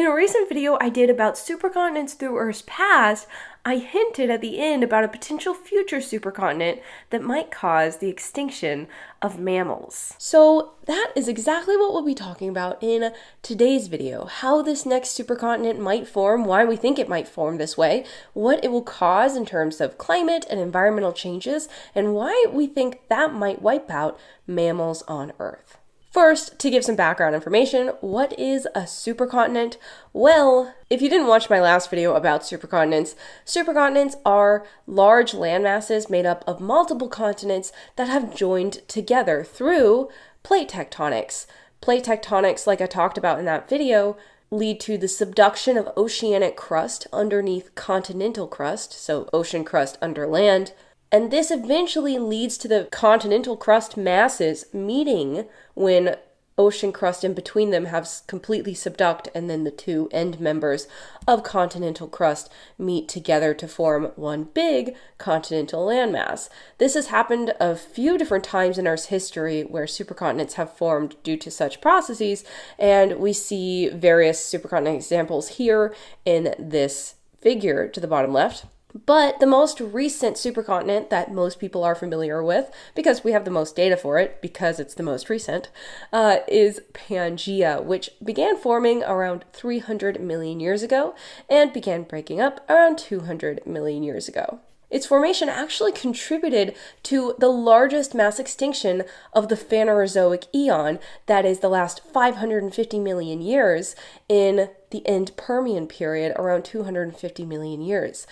In a recent video I did about supercontinents through Earth's past, I hinted at the end about a potential future supercontinent that might cause the extinction of mammals. So that is exactly what we'll be talking about in today's video. How this next supercontinent might form, why we think it might form this way, what it will cause in terms of climate and environmental changes, and why we think that might wipe out mammals on Earth. First, to give some background information, what is a supercontinent? Well, if you didn't watch my last video about supercontinents are large landmasses made up of multiple continents that have joined together through plate tectonics. Plate tectonics, like I talked about in that video, lead to the subduction of oceanic crust underneath continental crust, so ocean crust under land. And this eventually leads to the continental crust masses meeting when ocean crust in between them has completely subducted, and then the two end members of continental crust meet together to form one big continental landmass. This has happened a few different times in Earth's history where supercontinents have formed due to such processes, and we see various supercontinent examples here in this figure to the bottom left. But the most recent supercontinent that most people are familiar with, because we have the most data for it, because it's the most recent, is Pangea, which began forming around 300 million years ago and began breaking up around 200 million years ago. Its formation actually contributed to the largest mass extinction of the Phanerozoic eon, that is the last 550 million years, in the end Permian period, around 250 million years.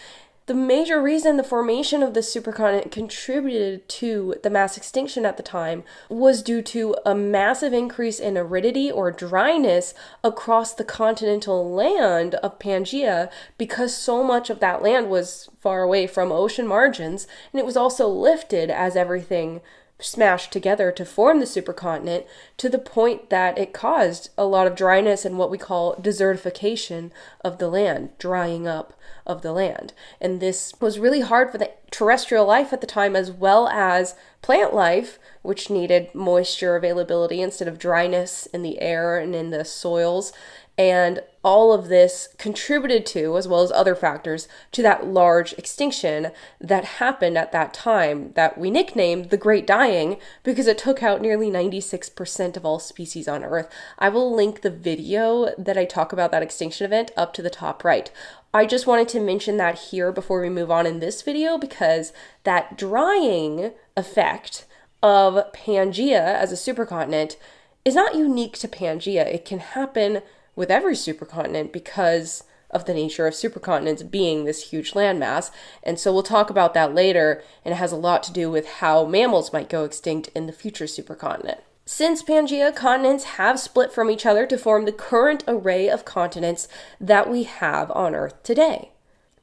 The major reason the formation of this supercontinent contributed to the mass extinction at the time was due to a massive increase in aridity or dryness across the continental land of Pangea, because so much of that land was far away from ocean margins, and it was also lifted as everything smashed together to form the supercontinent, to the point that it caused a lot of dryness and what we call desertification of the land, drying up of the land. And this was really hard for the terrestrial life at the time, as well as plant life, which needed moisture availability instead of dryness in the air and in the soils. And all of this contributed to, as well as other factors, to that large extinction that happened at that time that we nicknamed the Great Dying, because it took out nearly 96% of all species on Earth. I will link the video that I talk about that extinction event up to the top right. I just wanted to mention that here before we move on in this video, because that drying effect of Pangea as a supercontinent is not unique to Pangea. It can happen with every supercontinent because of the nature of supercontinents being this huge landmass. And so we'll talk about that later, and it has a lot to do with how mammals might go extinct in the future supercontinent. Since Pangea, continents have split from each other to form the current array of continents that we have on Earth today.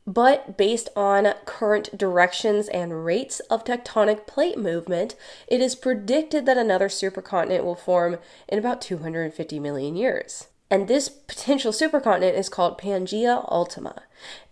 But based on current directions and rates of tectonic plate movement, it is predicted that another supercontinent will form in about 250 million years. And this potential supercontinent is called Pangea Ultima.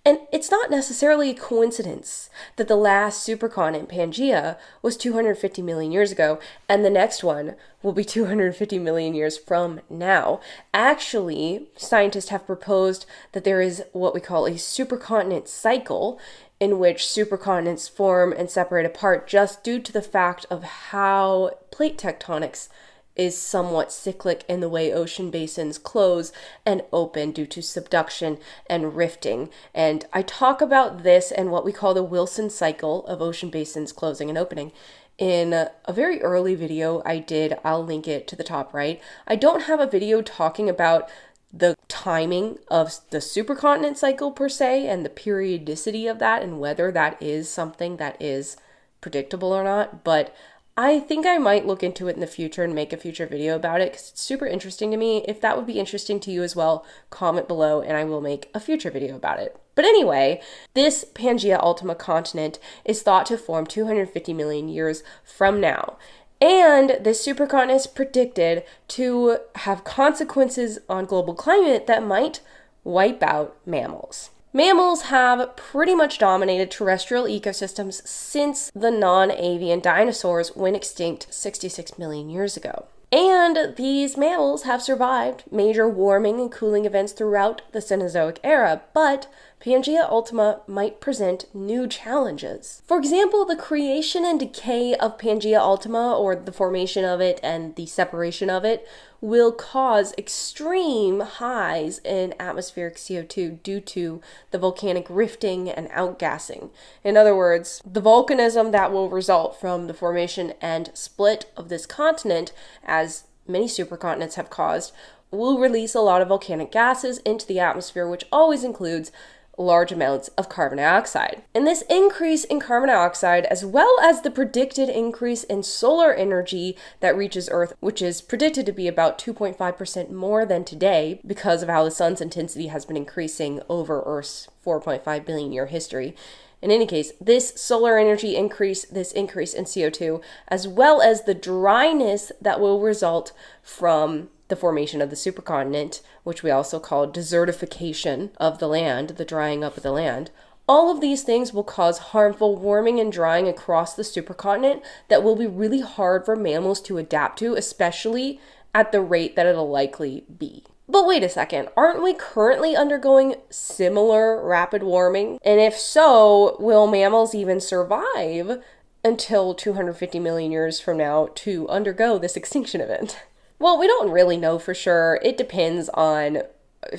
And it's not necessarily a coincidence that the last supercontinent, Pangea, was 250 million years ago, and the next one will be 250 million years from now. Actually, scientists have proposed that there is what we call a supercontinent cycle, in which supercontinents form and separate apart just due to the fact of how plate tectonics is somewhat cyclic in the way ocean basins close and open due to subduction and rifting. And I talk about this and what we call the Wilson cycle of ocean basins closing and opening in a very early video I did. I'll link it to the top right. I don't have a video talking about the timing of the supercontinent cycle per se and the periodicity of that and whether that is something that is predictable or not, but I think I might look into it in the future and make a future video about it because it's super interesting to me. If that would be interesting to you as well, comment below and I will make a future video about it. But anyway, this Pangea Ultima continent is thought to form 250 million years from now. And this supercontinent is predicted to have consequences on global climate that might wipe out mammals. Mammals have pretty much dominated terrestrial ecosystems since the non-avian dinosaurs went extinct 66 million years ago. And these mammals have survived major warming and cooling events throughout the Cenozoic era, but Pangea Ultima might present new challenges. For example, the creation and decay of Pangea Ultima, or the formation of it and the separation of it, will cause extreme highs in atmospheric CO2 due to the volcanic rifting and outgassing. In other words, the volcanism that will result from the formation and split of this continent, as many supercontinents have caused, will release a lot of volcanic gases into the atmosphere, which always includes large amounts of carbon dioxide. And this increase in carbon dioxide, as well as the predicted increase in solar energy that reaches Earth, which is predicted to be about 2.5% more than today because of how the sun's intensity has been increasing over Earth's 4.5 billion year history. In any case, this solar energy increase, this increase in CO2, as well as the dryness that will result from the formation of the supercontinent, which we also call desertification of the land, the drying up of the land. All of these things will cause harmful warming and drying across the supercontinent that will be really hard for mammals to adapt to, especially at the rate that it'll likely be. But wait a second, aren't we currently undergoing similar rapid warming? And if so, will mammals even survive until 250 million years from now to undergo this extinction event? Well, we don't really know for sure. It depends on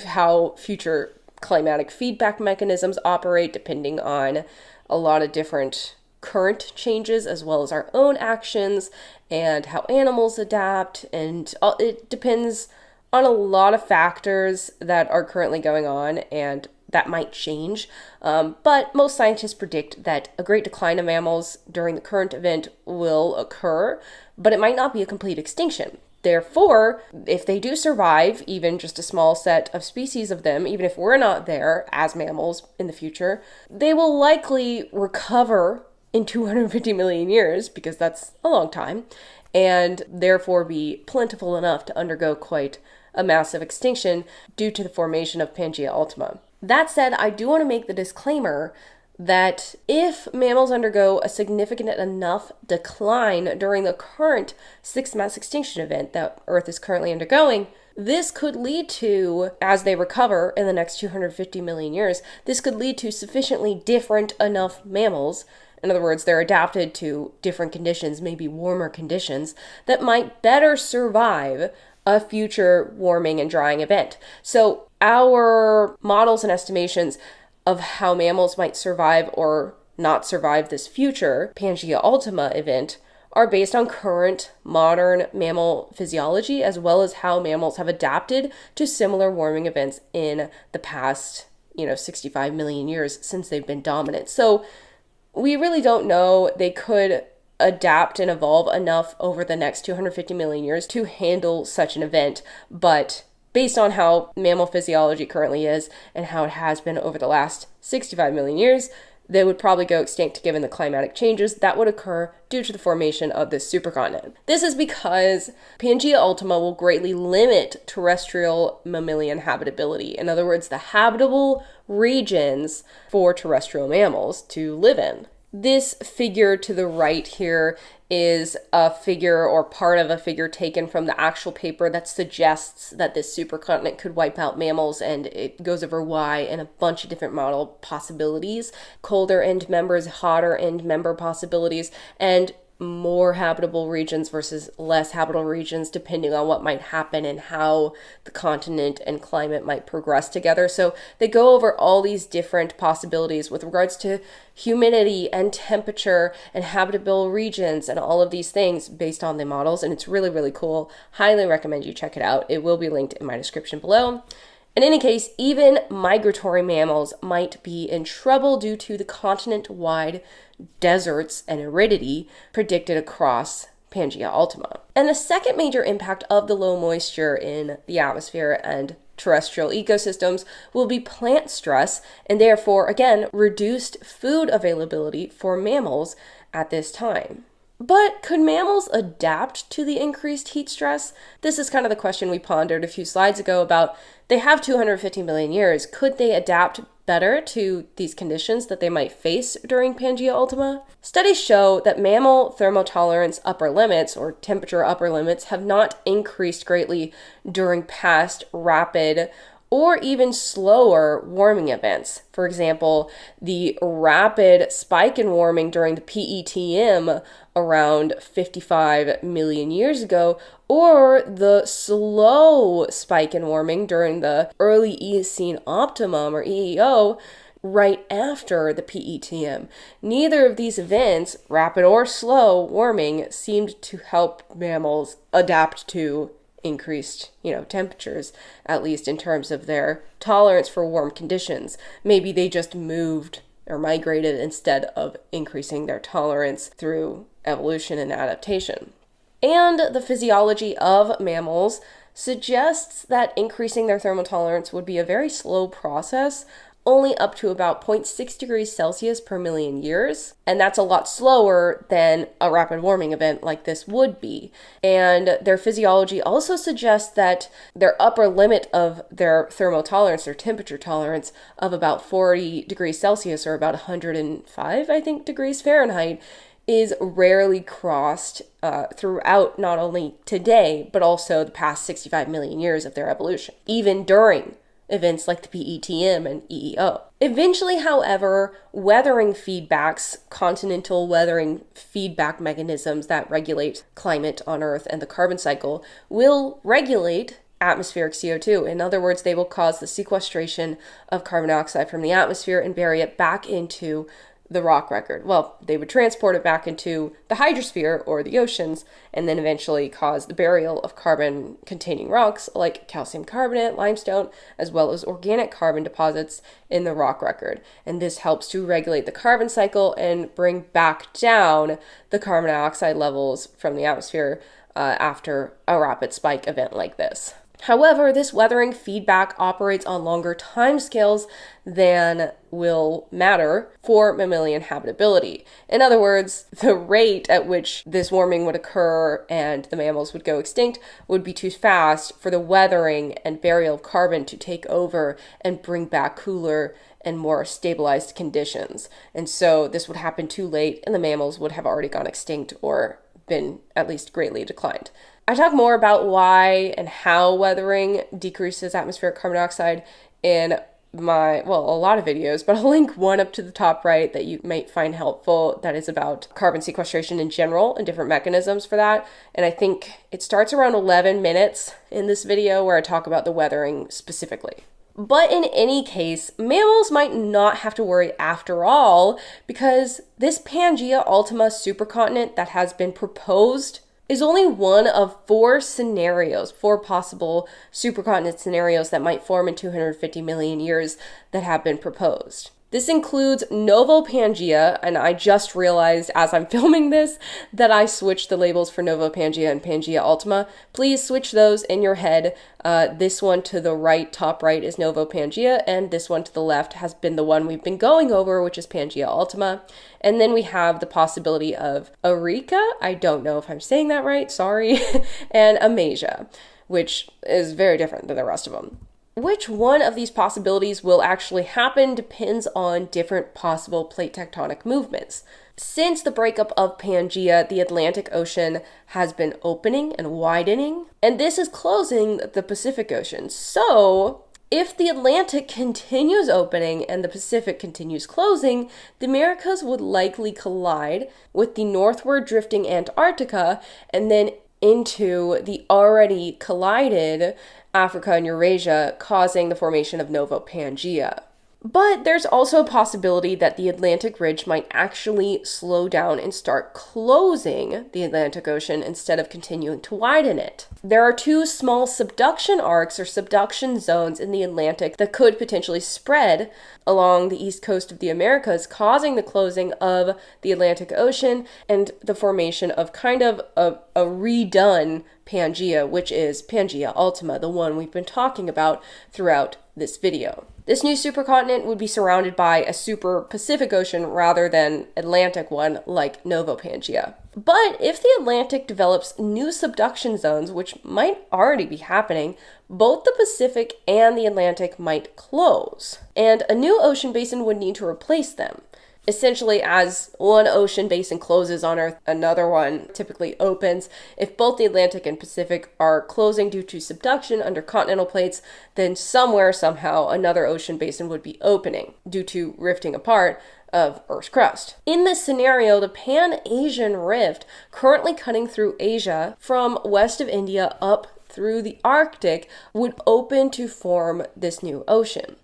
how future climatic feedback mechanisms operate, depending on a lot of different current changes, as well as our own actions and how animals adapt. And it depends on a lot of factors that are currently going on and that might change. But most scientists predict that a great decline of mammals during the current event will occur, but it might not be a complete extinction. Therefore, if they do survive, even just a small set of species of them, even if we're not there as mammals in the future, they will likely recover in 250 million years, because that's a long time, and therefore be plentiful enough to undergo quite a massive extinction due to the formation of Pangea Ultima. That said, I do want to make the disclaimer that if mammals undergo a significant enough decline during the current sixth mass extinction event that Earth is currently undergoing, this could lead to, as they recover in the next 250 million years, this could lead to sufficiently different enough mammals, in other words, they're adapted to different conditions, maybe warmer conditions, that might better survive a future warming and drying event. So our models and estimations of how mammals might survive or not survive this future Pangea Ultima event are based on current modern mammal physiology, as well as how mammals have adapted to similar warming events in the past, 65 million years since they've been dominant. So we really don't know. They could adapt and evolve enough over the next 250 million years to handle such an event, but based on how mammal physiology currently is and how it has been over the last 65 million years, they would probably go extinct given the climatic changes that would occur due to the formation of this supercontinent. This is because Pangea Ultima will greatly limit terrestrial mammalian habitability. In other words, the habitable regions for terrestrial mammals to live in. This figure to the right here is a figure or part of a figure taken from the actual paper that suggests that this supercontinent could wipe out mammals, and it goes over why and a bunch of different model possibilities, colder end members, hotter end member possibilities, and more habitable regions versus less habitable regions depending on what might happen and how the continent and climate might progress together. So they go over all these different possibilities with regards to humidity and temperature and habitable regions and all of these things based on the models, and it's really, really cool. Highly recommend you check it out. It will be linked in my description below. In any case, even migratory mammals might be in trouble due to the continent-wide deserts and aridity predicted across Pangea Ultima. And the second major impact of the low moisture in the atmosphere and terrestrial ecosystems will be plant stress, and therefore, again, reduced food availability for mammals at this time. But could mammals adapt to the increased heat stress? This is kind of the question we pondered a few slides ago about they have 250 million years. Could they adapt better to these conditions that they might face during Pangea Ultima? Studies show that mammal thermotolerance upper limits, or temperature upper limits, have not increased greatly during past rapid or even slower warming events. For example, the rapid spike in warming during the PETM around 55 million years ago, or the slow spike in warming during the early Eocene optimum, or EEO, right after the PETM. Neither of these events, rapid or slow warming, seemed to help mammals adapt to increased, temperatures, at least in terms of their tolerance for warm conditions. Maybe they just moved or migrated instead of increasing their tolerance through evolution and adaptation. And the physiology of mammals suggests that increasing their thermotolerance would be a very slow process, only up to about 0.6 degrees Celsius per million years. And that's a lot slower than a rapid warming event like this would be. And their physiology also suggests that their upper limit of their thermotolerance, their temperature tolerance, of about 40 degrees Celsius, or about 105, I think, degrees Fahrenheit, is rarely crossed throughout not only today, but also the past 65 million years of their evolution, even during events like the PETM and EEO. Eventually, however, weathering feedbacks, continental weathering feedback mechanisms that regulate climate on Earth and the carbon cycle, will regulate atmospheric CO2. In other words, they will cause the sequestration of carbon dioxide from the atmosphere and bury it back into the rock record. Well, they would transport it back into the hydrosphere, or the oceans, and then eventually cause the burial of carbon-containing rocks like calcium carbonate, limestone, as well as organic carbon deposits in the rock record. And this helps to regulate the carbon cycle and bring back down the carbon dioxide levels from the atmosphere after a rapid spike event like this. However, this weathering feedback operates on longer timescales than will matter for mammalian habitability. In other words, the rate at which this warming would occur and the mammals would go extinct would be too fast for the weathering and burial of carbon to take over and bring back cooler and more stabilized conditions. And so this would happen too late, and the mammals would have already gone extinct or been at least greatly declined. I talk more about why and how weathering decreases atmospheric carbon dioxide in a lot of videos, but I'll link one up to the top right that you might find helpful that is about carbon sequestration in general and different mechanisms for that. And I think it starts around 11 minutes in this video where I talk about the weathering specifically. But in any case, mammals might not have to worry after all, because this Pangea Ultima supercontinent that has been proposed is only one of four possible supercontinent scenarios that might form in 250 million years that have been proposed. This includes Novo Pangea, and I just realized as I'm filming this that I switched the labels for Novo Pangea and Pangea Ultima. Please switch those in your head. This one to the right, top right, is Novo Pangea, and this one to the left has been the one we've been going over, which is Pangea Ultima. And then we have the possibility of Eureka, I don't know if I'm saying that right, sorry, and Amasia, which is very different than the rest of them. Which one of these possibilities will actually happen depends on different possible plate tectonic movements. Since the breakup of Pangea, the Atlantic Ocean has been opening and widening, and this is closing the Pacific Ocean. So, if the Atlantic continues opening and the Pacific continues closing, the Americas would likely collide with the northward drifting Antarctica and then into the already collided Africa and Eurasia, causing the formation of Novo Pangea. But there's also a possibility that the Atlantic Ridge might actually slow down and start closing the Atlantic Ocean instead of continuing to widen it. There are two small subduction arcs or subduction zones in the Atlantic that could potentially spread along the east coast of the Americas, causing the closing of the Atlantic Ocean and the formation of kind of a redone Pangea, which is Pangea Ultima, the one we've been talking about throughout this video. This new supercontinent would be surrounded by a super Pacific Ocean rather than Atlantic one like Novo Pangea. But if the Atlantic develops new subduction zones, which might already be happening, both the Pacific and the Atlantic might close, and a new ocean basin would need to replace them. Essentially, as one ocean basin closes on Earth, another one typically opens. If both the Atlantic and Pacific are closing due to subduction under continental plates, then somewhere, somehow, another ocean basin would be opening due to rifting apart of Earth's crust. In this scenario, the Pan-Asian Rift, currently cutting through Asia from west of India up through the Arctic, would open to form this new ocean.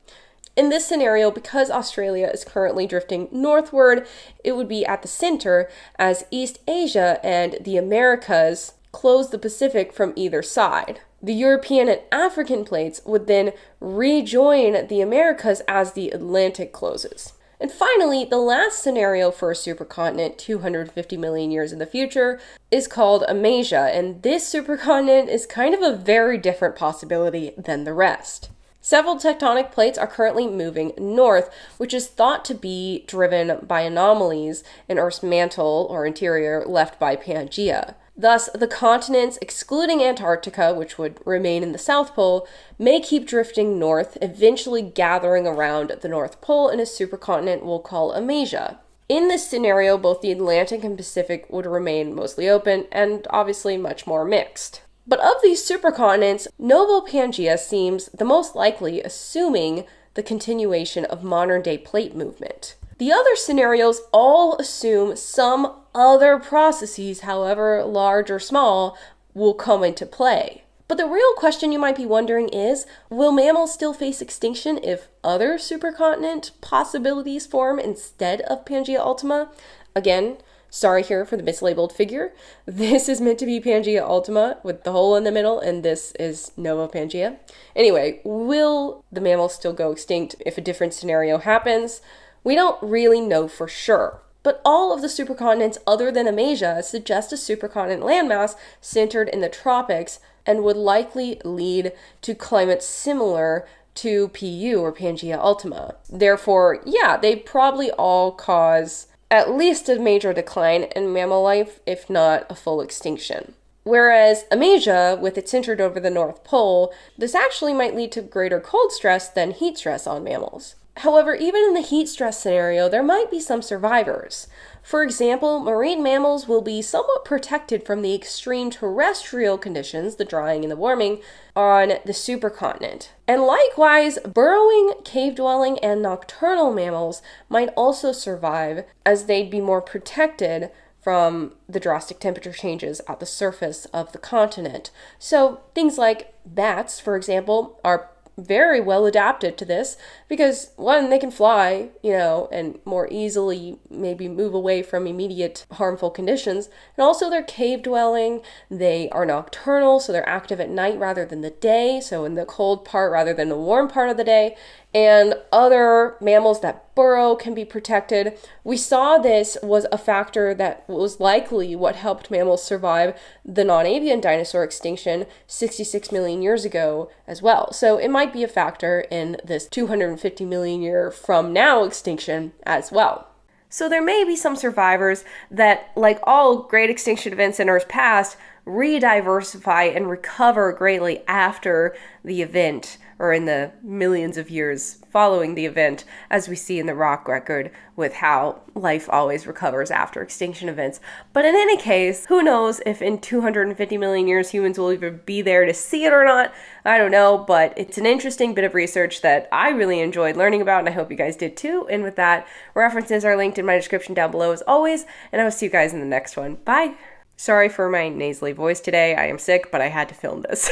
In this scenario, because Australia is currently drifting northward, it would be at the center as East Asia and the Americas close the Pacific from either side. The European and African plates would then rejoin the Americas as the Atlantic closes. And finally, the last scenario for a supercontinent 250 million years in the future is called Pangea, and this supercontinent is kind of a very different possibility than the rest. Several tectonic plates are currently moving north, which is thought to be driven by anomalies in Earth's mantle or interior left by Pangea. Thus, the continents, excluding Antarctica, which would remain in the South Pole, may keep drifting north, eventually gathering around the North Pole in a supercontinent we'll call Pangea. In this scenario, both the Atlantic and Pacific would remain mostly open and obviously much more mixed. But of these supercontinents, Novo Pangea seems the most likely, assuming the continuation of modern-day plate movement. The other scenarios all assume some other processes, however large or small, will come into play. But the real question you might be wondering is, will mammals still face extinction if other supercontinent possibilities form instead of Pangea Ultima? Again, sorry here for the mislabeled figure. This is meant to be Pangea Ultima with the hole in the middle, and this is Novo Pangea. Anyway, will the mammals still go extinct if a different scenario happens? We don't really know for sure. But all of the supercontinents other than Pangea suggest a supercontinent landmass centered in the tropics and would likely lead to climates similar to PU or Pangea Ultima. Therefore, yeah, they probably all cause at least a major decline in mammal life, if not a full extinction. Whereas Pangea, with it centered over the North Pole, this actually might lead to greater cold stress than heat stress on mammals. However, even in the heat stress scenario, there might be some survivors. For example, marine mammals will be somewhat protected from the extreme terrestrial conditions, the drying and the warming, on the supercontinent. And likewise, burrowing, cave-dwelling, and nocturnal mammals might also survive, as they'd be more protected from the drastic temperature changes at the surface of the continent. So things like bats, for example, are very well adapted to this because, one, they can fly, and more easily maybe move away from immediate harmful conditions. And also they're cave dwelling, they are nocturnal, so they're active at night rather than the day, so in the cold part rather than the warm part of the day. And other mammals that burrow can be protected. We saw this was a factor that was likely what helped mammals survive the non-avian dinosaur extinction 66 million years ago as well. So it might be a factor in this 250 million year from now extinction as well. So there may be some survivors that, like all great extinction events in Earth's past, re-diversify and recover greatly after the event, or in the millions of years following the event, as we see in the rock record with how life always recovers after extinction events. But in any case, who knows if in 250 million years humans will even be there to see it or not? I don't know, but it's an interesting bit of research that I really enjoyed learning about, and I hope you guys did too. And with that, references are linked in my description down below as always, and I will see you guys in the next one. Bye! Sorry for my nasally voice today. I am sick, but I had to film this.